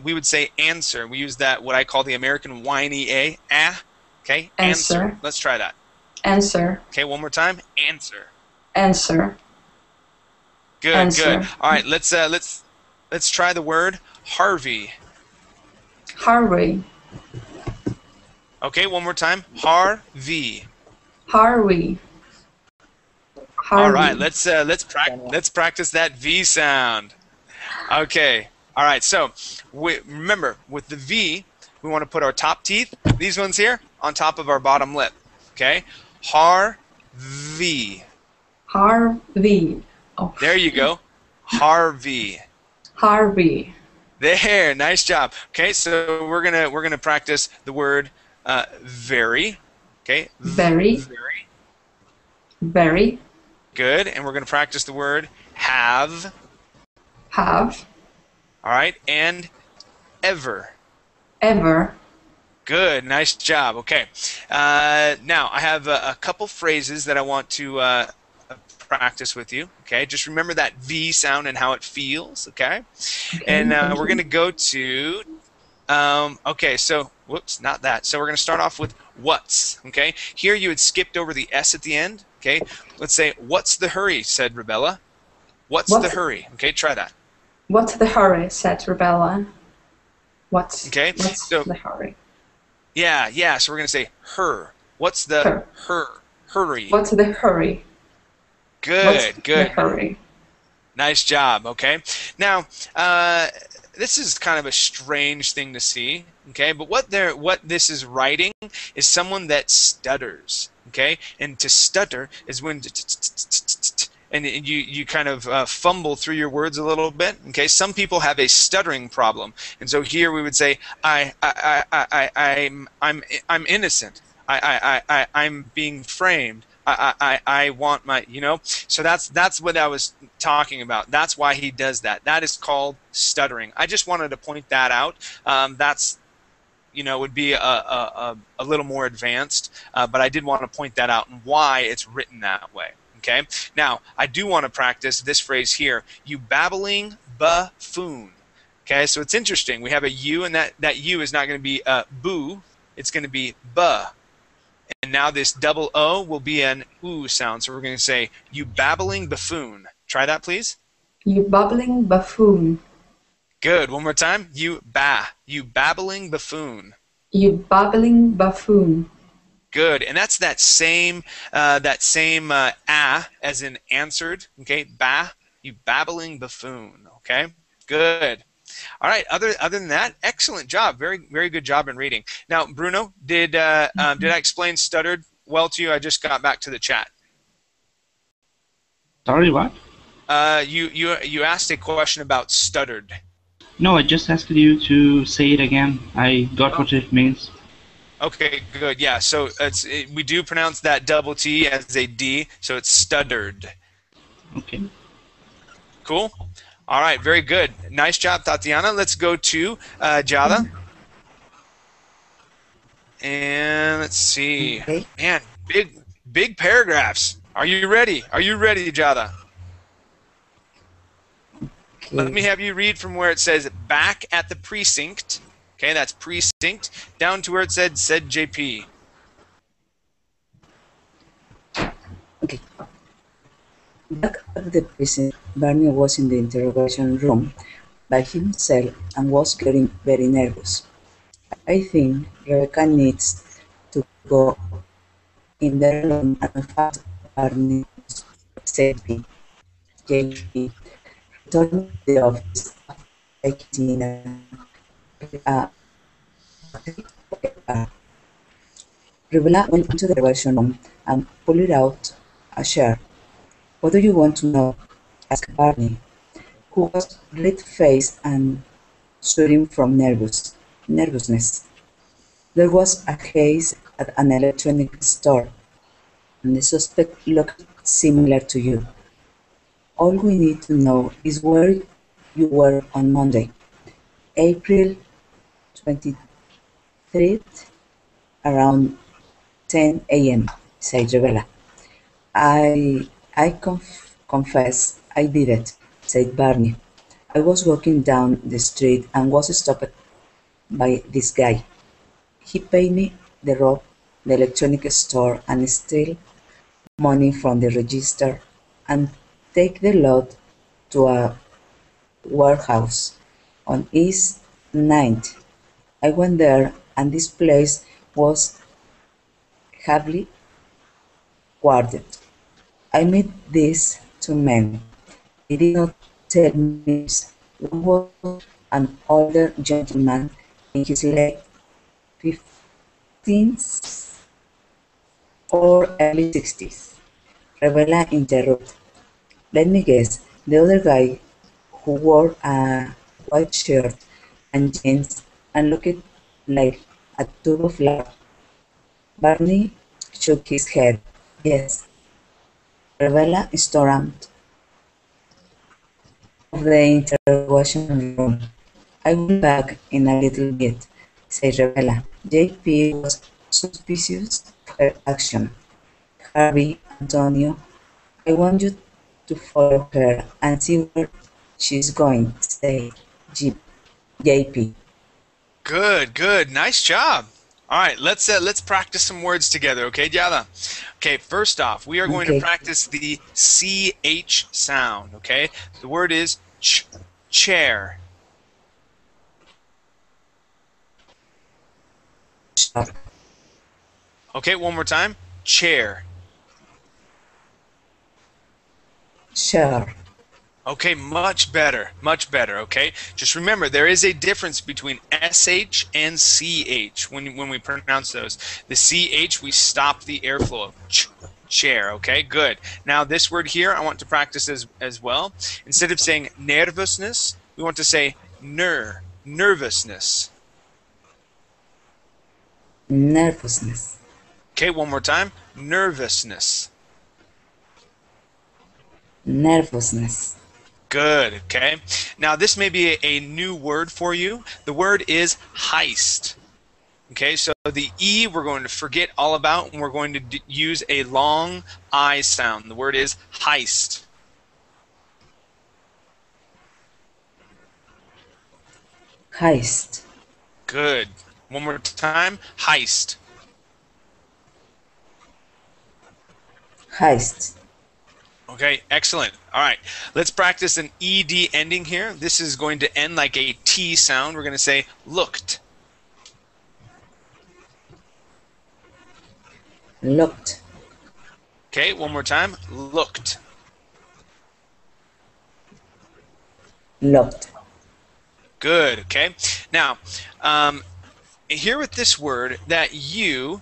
we would say answer. We use that, what I call the American whiny A, okay? Answer. Let's try that. Answer. Okay, one more time. Answer. Answer. Good, Answer. good. All right, let's try the word Harvey. Harvey. Okay, one more time. Harvey. Harvey. All right, let's practice that V sound. Okay. All right. So remember, with the V, we want to put our top teeth, these ones here, on top of our bottom lip. Okay. Harvey. Harvey. Oh. There you go. Harvey. Harvey. There, nice job. Okay, so we're gonna practice the word very. Okay, Very, very very, good, and we're gonna practice the word have. have, All right, and ever. ever, Good, nice job. Okay, now I have a couple phrases that I want to practice with you. Okay, just remember that V sound and how it feels. Okay, and okay, thank we're gonna you. go to okay, so whoops, not that. So we're going to start off with what's. Okay, here you had skipped over the S at the end. Okay, let's say what's the hurry, said Rebella. What's the What, hurry? Okay, try that. what's the hurry, said Rebella. Okay, What's so the hurry? yeah. So we're going to say her. What's the Her. hurry? What's the hurry? What's Good, the good. hurry? Nice job. Okay, now this is kind of a strange thing to see. Okay, but what this is writing is someone that stutters. Okay, and to stutter is when and you kind of fumble through your words a little bit. Okay, some people have a stuttering problem, and so here we would say I'm innocent. I'm being framed. I want my, so that's what I was talking about. That's why he does that. That is called stuttering. I just wanted to point that out. That's, would be a little more advanced, but I did want to point that out and why it's written that way. Okay. Now I do want to practice this phrase here. You babbling buffoon. Okay. So it's interesting. We have a U, and that U is not going to be boo. It's going to be buh. And now this double O will be an oo sound. So we're going to say, you babbling buffoon. Try that, please. You babbling buffoon. Good. One more time. You babbling buffoon. You babbling buffoon. Good. And that's that same as in answered. Okay. You babbling buffoon. Okay. Good. All right. Other than that, excellent job. Very, very good job in reading. Now, Bruno, did I explain stuttered well to you? I just got back to the chat. Sorry, what? You asked a question about stuttered. No, I just asked you to say it again. I got what it means. Okay, good. Yeah. So we do pronounce that double T as a D, so it's stuttered. Okay. Cool. All right, very good. Nice job, Tatiana. Let's go to Jada. And let's see. Okay. Man, big paragraphs. Are you ready? Are you ready, Jada? Okay. Let me have you read from where it says back at the precinct. Okay, that's precinct. Down to where it said JP. Okay. Back at the prison, Barney was in the interrogation room by himself and was getting very nervous. I think Rebecca needs to go in there alone and find Barney, said JP. Told me the office taking Rivera went into the interrogation room and pulled out a chair. What do you want to know? Asked Barney, who was red-faced and sweating from nervousness. There was a case at an electronic store, and the suspect looked similar to you. All we need to know is where you were on Monday, April 23rd, around 10 a.m., said Rebecca. I confess I did it, said Barney. I was walking down the street and was stopped by this guy. He paid me the rob the electronic store and steal money from the register and take the lot to a warehouse on East 9th. I went there and this place was heavily guarded. I met these two men. They did not tell me names. One was an older gentleman in his late 50s or early 60s. Rebecca interrupted. Let me guess, the other guy who wore a white shirt and jeans and looked like a tube of lava. Barney shook his head. Yes. Rebecca stormed of the interrogation room. I will be back in a little bit, said Rebecca. JP was suspicious of her action. Harvey, Antonio, I want you to follow her and see where she's going, said JP. Good, good, nice job. All right, let's practice some words together, okay, Diala? Okay, first off, we are going to practice the CH sound, okay? The word is chair. Okay, one more time. Chair. Sure. Okay, much better, okay? Just remember, there is a difference between SH and CH when we pronounce those. The CH, we stop the airflow. Chair, okay? Good. Now, this word here, I want to practice as well. Instead of saying nervousness, we want to say nervousness. Nervousness. Okay, one more time. Nervousness. Nervousness. Good, okay. Now this may be a new word for you. The word is heist. Okay, so the E we're going to forget all about, and we're going to use a long I sound. The word is heist. Heist. Good. One more time. Heist. Heist. Okay, excellent. All right, let's practice an ED ending here. This is going to end like a T sound. We're going to say looked. Looked. Okay, one more time. Looked. Looked. Good, okay. Now, here with this word, that U,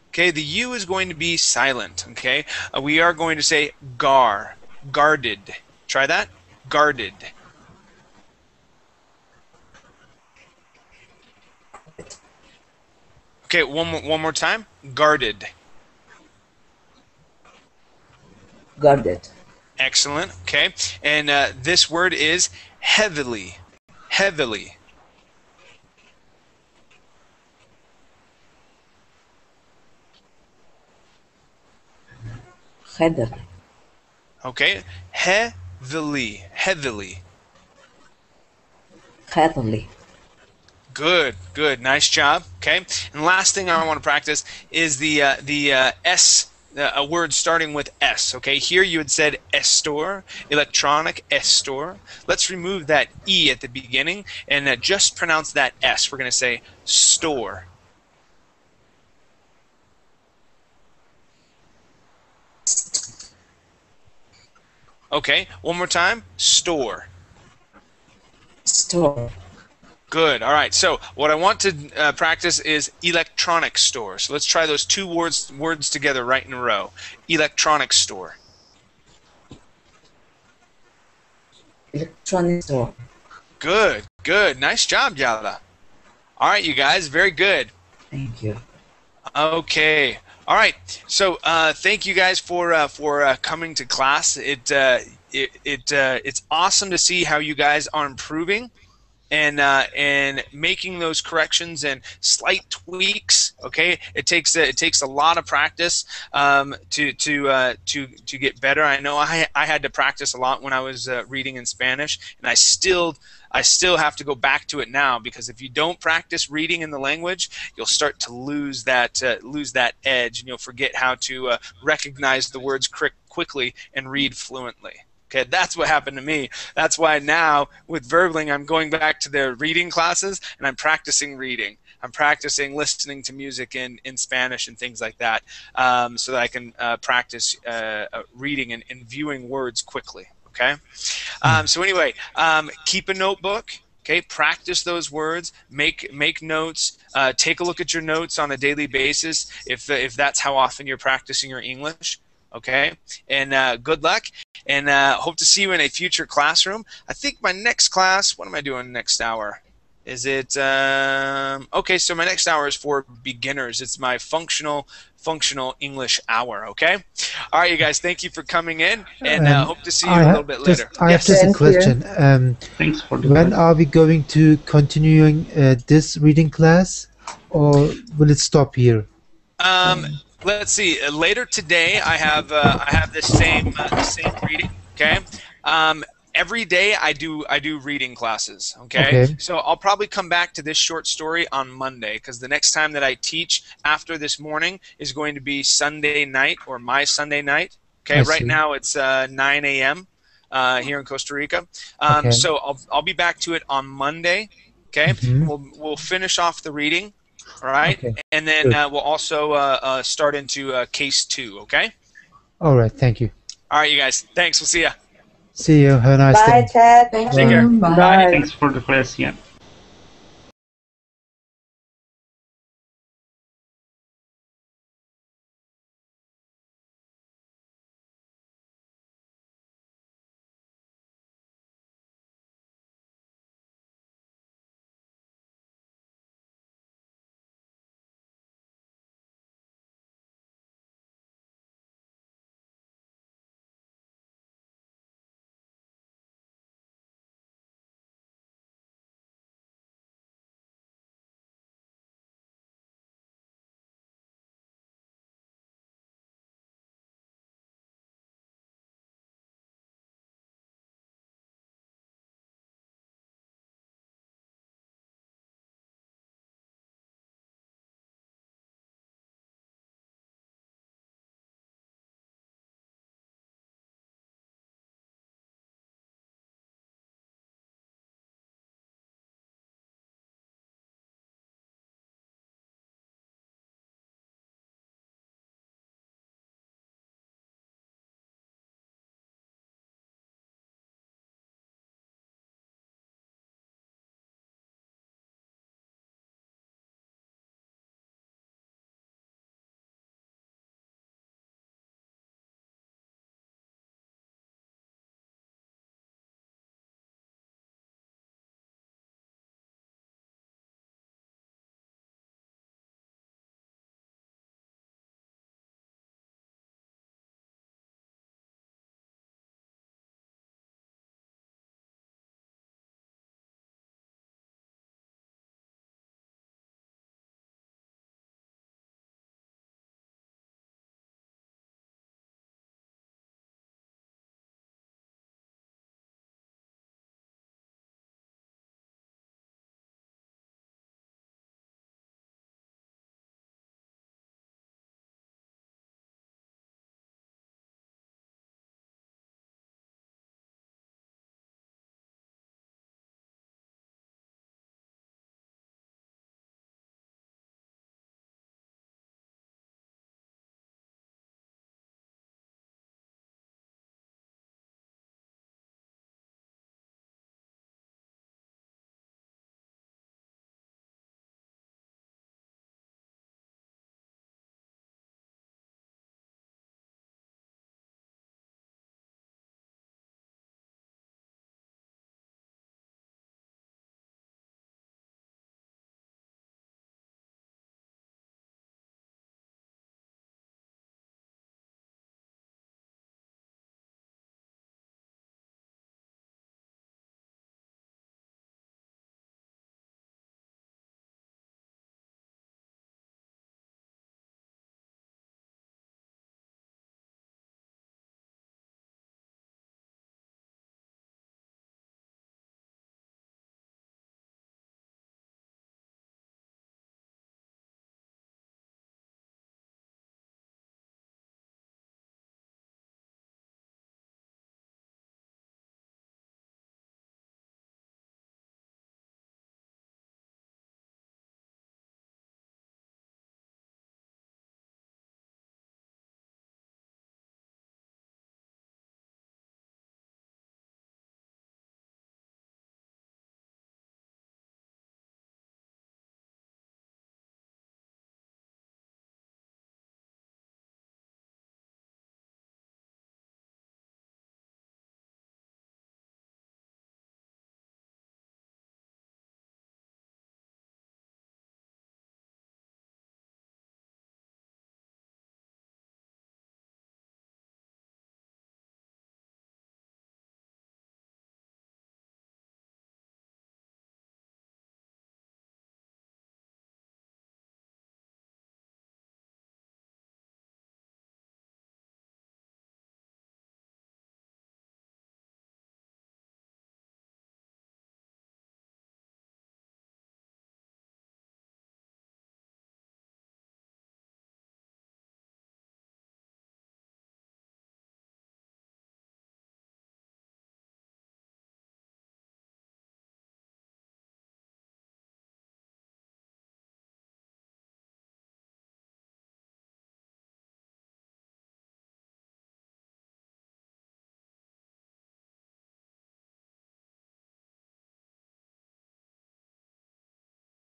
okay, the U is going to be silent, okay? We are going to say guarded. Try that. Guarded. Okay, one more time. Guarded. Guarded. Excellent, okay. And this word is heavily. Heavily. Heavily. Okay, heavily. Heavily. Heavily. Good, good, nice job. Okay, and last thing I want to practice is the S, a word starting with S. Okay, here you had said estor, electronic estor. Let's remove that E at the beginning and just pronounce that S. We're going to say store. Okay, one more time. Store. Store. Good. All right. So what I want to practice is electronic store. So let's try those two words together right in a row. Electronic store. Electronic store. Good. Good. Nice job, Yala. All right, you guys. Very good. Thank you. Okay. All right. So thank you guys for coming to class. It's awesome to see how you guys are improving and making those corrections and slight tweaks. Okay, it takes a lot of practice to get better. I know I had to practice a lot when I was reading in Spanish, and I still have to go back to it now, because if you don't practice reading in the language, you'll start to lose that edge, and you'll forget how to recognize the words quickly and read fluently. Okay, that's what happened to me. That's why now with Verbling, I'm going back to the reading classes and I'm practicing reading. I'm practicing listening to music in Spanish and things like that, so that I can practice reading and viewing words quickly. Okay, so anyway, keep a notebook. Okay, practice those words. Make notes. Take a look at your notes on a daily basis if that's how often you're practicing your English. Okay, and good luck, and hope to see you in a future classroom. I think my next class, what am I doing next hour? Is it okay? So my next hour is for beginners. It's my functional English hour. Okay. All right, you guys. Thank you for coming in, and hope to see you a little bit later. I have just a question. Thanks for the when question. are we going to continuing this reading class, or will it stop here? Let's see. Later today, I have the same reading. Okay. Every day I do reading classes. Okay? So I'll probably come back to this short story on Monday, because the next time that I teach after this morning is going to be Sunday night, or my Sunday night. Okay. Right now it's 9 a.m. Here in Costa Rica. So I'll be back to it on Monday. Okay. We'll finish off the reading. All right, and then we'll also start into case 2. Okay. All right. Thank you. All right, you guys. Thanks. We'll see ya. See you. Have a nice day. Bye, Chad. Thank Take care. you. Bye. Thanks for the class. Yeah.